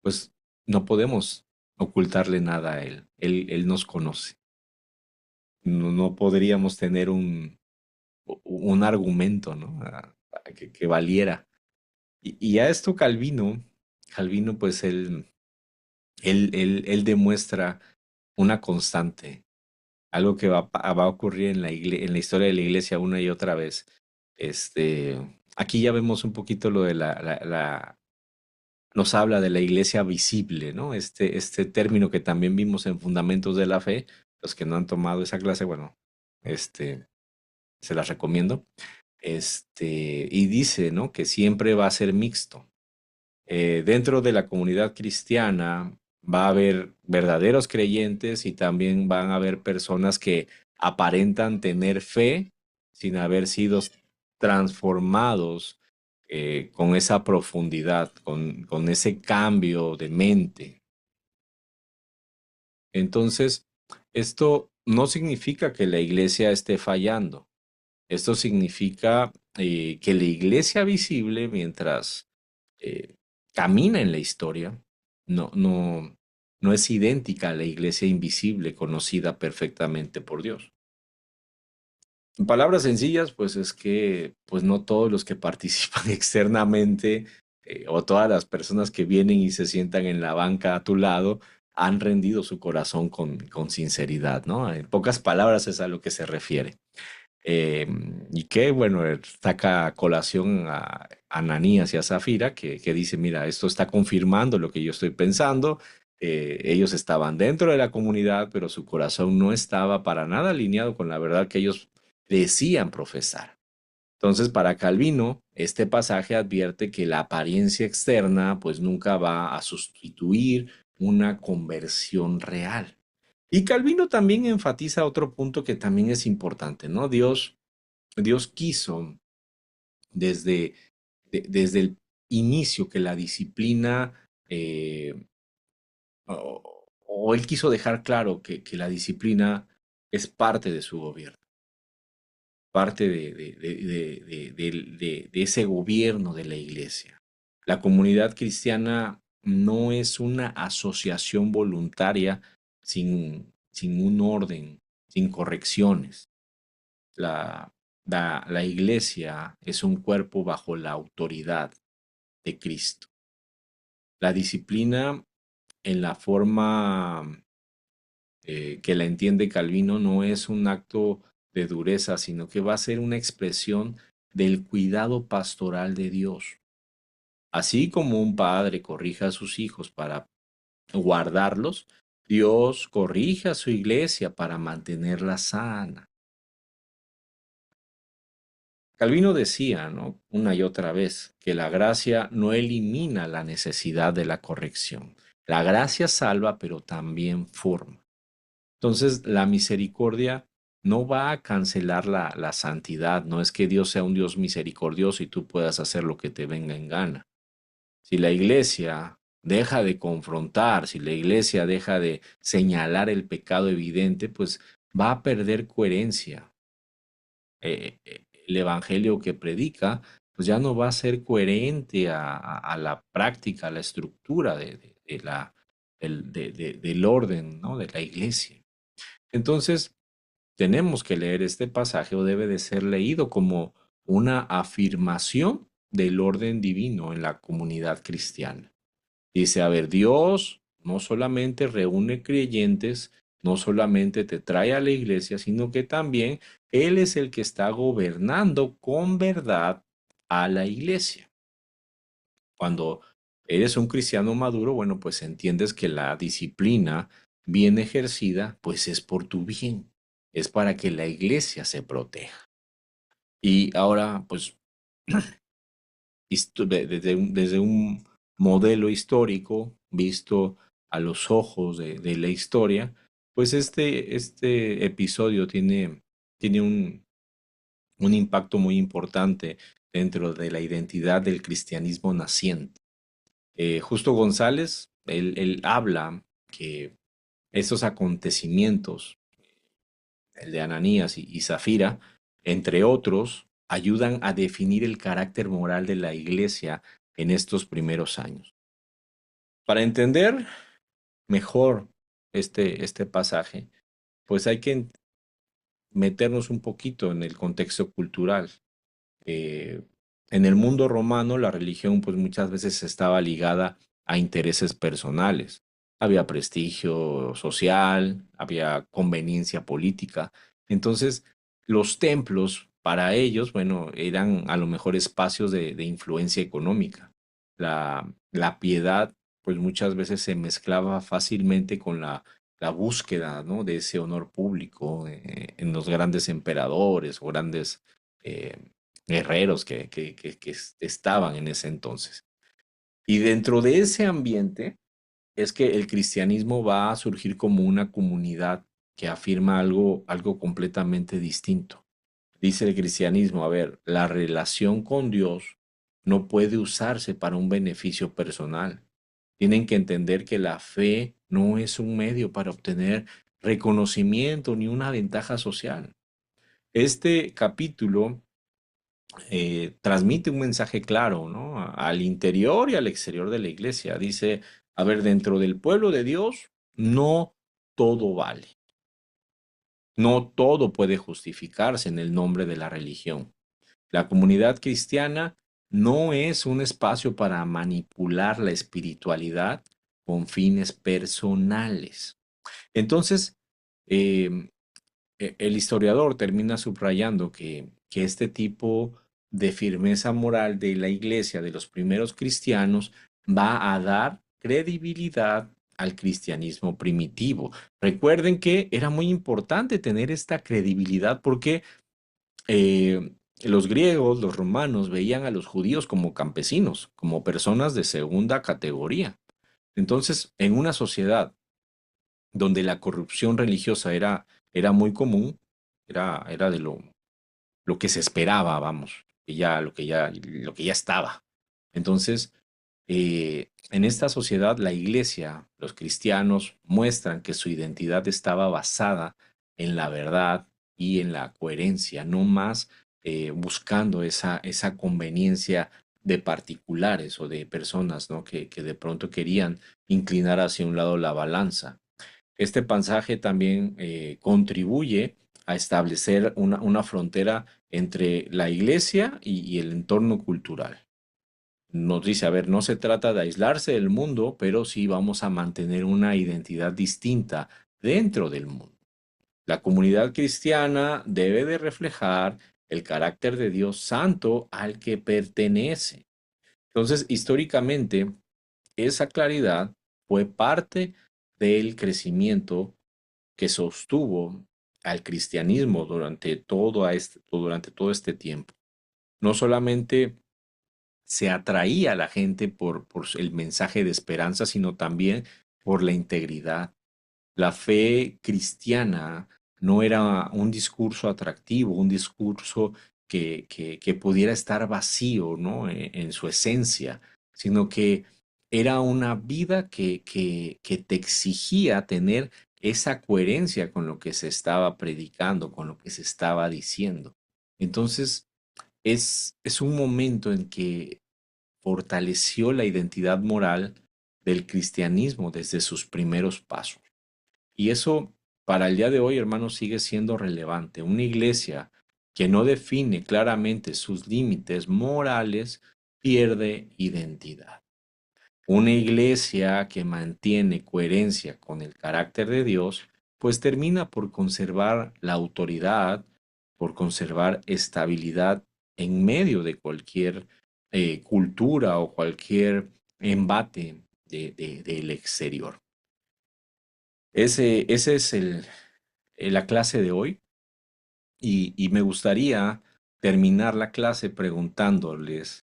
pues no podemos ocultarle nada a Él. Él nos conoce. No podríamos tener un argumento, ¿no? Que valiera. Y a esto Calvino, pues él demuestra una constante, algo que va a ocurrir en la historia de la iglesia una y otra vez. Aquí ya vemos un poquito lo de nos habla de la iglesia visible, ¿no? Este término que también vimos en Fundamentos de la Fe, los que no han tomado esa clase, bueno, se las recomiendo. Y dice, ¿no? Que siempre va a ser mixto. Dentro de la comunidad cristiana va a haber verdaderos creyentes y también van a haber personas que aparentan tener fe sin haber sido transformados con esa profundidad, con ese cambio de mente. Entonces, esto no significa que la iglesia esté fallando. Esto significa que la iglesia visible, mientras eh, camina en la historia, no es idéntica a la iglesia invisible conocida perfectamente por Dios. En palabras sencillas, pues es que pues no todos los que participan externamente o todas las personas que vienen y se sientan en la banca a tu lado han rendido su corazón con sinceridad, ¿no? En pocas palabras es a lo que se refiere. Y que, bueno, saca a colación a Ananías y a Zafira, que dice, mira, esto está confirmando lo que yo estoy pensando. Ellos estaban dentro de la comunidad, pero su corazón no estaba para nada alineado con la verdad que ellos decían profesar. Entonces, para Calvino, este pasaje advierte que la apariencia externa pues nunca va a sustituir una conversión real. Y Calvino también enfatiza otro punto que también es importante, ¿no? Dios quiso desde el inicio que la disciplina, o él quiso dejar claro que la disciplina es parte de su gobierno, parte de ese gobierno de la iglesia. La comunidad cristiana no es una asociación voluntaria sin un orden, sin correcciones. La, la iglesia es un cuerpo bajo la autoridad de Cristo. La disciplina en la forma que la entiende Calvino no es un acto de dureza, sino que va a ser una expresión del cuidado pastoral de Dios. Así como un padre corrige a sus hijos para guardarlos, Dios corrige a su iglesia para mantenerla sana. Calvino decía, ¿no? Una y otra vez, que la gracia no elimina la necesidad de la corrección. La gracia salva, pero también forma. Entonces, la misericordia no va a cancelar la santidad. No es que Dios sea un Dios misericordioso y tú puedas hacer lo que te venga en gana. Si la iglesia deja de confrontar, si la iglesia deja de señalar el pecado evidente, pues va a perder coherencia. El evangelio que predica, pues ya no va a ser coherente a la práctica, a la estructura del orden, ¿no? De la iglesia. Entonces, tenemos que leer este pasaje o debe de ser leído como una afirmación del orden divino en la comunidad cristiana. Dice, a ver, Dios no solamente reúne creyentes, no solamente te trae a la iglesia, sino que también Él es el que está gobernando con verdad a la iglesia. Cuando eres un cristiano maduro, bueno, pues entiendes que la disciplina bien ejercida, pues es por tu bien, es para que la iglesia se proteja. Y ahora, pues, desde un modelo histórico visto a los ojos de la historia, pues este episodio tiene un impacto muy importante dentro de la identidad del cristianismo naciente. Justo González, él habla que estos acontecimientos, el de Ananías y Zafira, entre otros, ayudan a definir el carácter moral de la iglesia en estos primeros años. Para entender mejor este pasaje, pues hay que meternos un poquito en el contexto cultural. Eh, en el mundo romano, la religión pues muchas veces estaba ligada a intereses personales. Había prestigio social, había conveniencia política. Entonces, los templos para ellos, bueno, eran a lo mejor espacios de influencia económica. La piedad pues muchas veces se mezclaba fácilmente con la búsqueda, ¿no?, de ese honor público en los grandes emperadores o grandes eh, guerreros que estaban en ese entonces. Y dentro de ese ambiente es que el cristianismo va a surgir como una comunidad que afirma algo completamente distinto. Dice el cristianismo, a ver, la relación con Dios no puede usarse para un beneficio personal. Tienen que entender que la fe no es un medio para obtener reconocimiento ni una ventaja social. Este capítulo transmite un mensaje claro, ¿no? Al interior y al exterior de la iglesia. Dice, a ver, dentro del pueblo de Dios, no todo vale. No todo puede justificarse en el nombre de la religión. La comunidad cristiana no es un espacio para manipular la espiritualidad con fines personales. Entonces, eh, el historiador termina subrayando que este tipo de firmeza moral de la iglesia, de los primeros cristianos, va a dar credibilidad al cristianismo primitivo. Recuerden que era muy importante tener esta credibilidad porque los griegos, los romanos, veían a los judíos como campesinos, como personas de segunda categoría. Entonces, en una sociedad donde la corrupción religiosa era muy común, era de lo que se esperaba, vamos, lo que ya estaba. Entonces, en esta sociedad, la iglesia, los cristianos, muestran que su identidad estaba basada en la verdad y en la coherencia, no más buscando esa conveniencia de particulares o de personas, ¿no?, que de pronto querían inclinar hacia un lado la balanza. Este pasaje también contribuye a establecer una frontera entre la iglesia y el entorno cultural. Nos dice, a ver, no se trata de aislarse del mundo, pero sí vamos a mantener una identidad distinta dentro del mundo. La comunidad cristiana debe de reflejar el carácter de Dios santo al que pertenece. Entonces, históricamente, esa claridad fue parte del crecimiento que sostuvo al cristianismo durante todo este tiempo. No solamente se atraía a la gente por el mensaje de esperanza, sino también por la integridad. La fe cristiana no era un discurso atractivo, un discurso que pudiera estar vacío, ¿no?, en su esencia, sino que era una vida que te exigía tener esa coherencia con lo que se estaba predicando, con lo que se estaba diciendo. Entonces, es un momento en que fortaleció la identidad moral del cristianismo desde sus primeros pasos. Y eso para el día de hoy, hermanos, sigue siendo relevante. Una iglesia que no define claramente sus límites morales pierde identidad. Una iglesia que mantiene coherencia con el carácter de Dios, pues termina por conservar la autoridad, por conservar estabilidad en medio de cualquier cultura o cualquier embate del exterior. Ese es la clase de hoy y me gustaría terminar la clase preguntándoles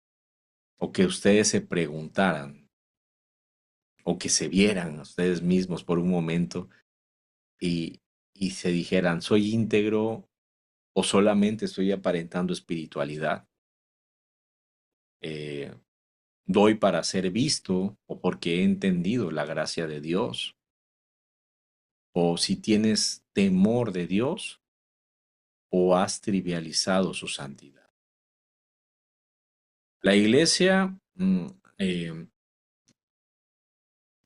o que ustedes se preguntaran o que se vieran a ustedes mismos por un momento y, y se dijeran, ¿soy íntegro o solamente estoy aparentando espiritualidad? Eh, ¿Doy para ser visto o porque he entendido la gracia de Dios? ¿O si tienes temor de Dios o has trivializado su santidad? La iglesia eh,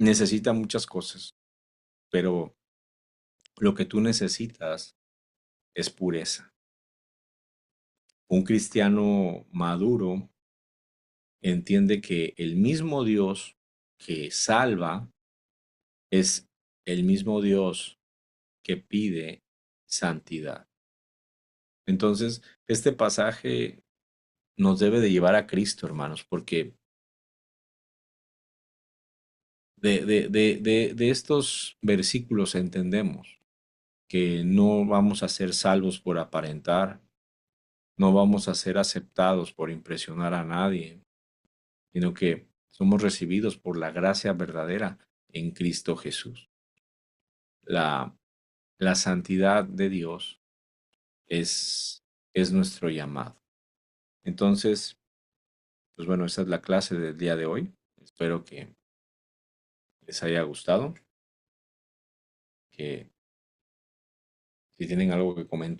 necesita muchas cosas, pero lo que tú necesitas es pureza. Un cristiano maduro entiende que el mismo Dios que salva es el mismo Dios que pide santidad. Entonces, este pasaje nos debe de llevar a Cristo, hermanos, porque de estos versículos entendemos que no vamos a ser salvos por aparentar, no vamos a ser aceptados por impresionar a nadie, sino que somos recibidos por la gracia verdadera en Cristo Jesús. La, la santidad de Dios es nuestro llamado. Entonces, pues bueno, esa es la clase del día de hoy. Espero que les haya gustado, que si tienen algo que comentar,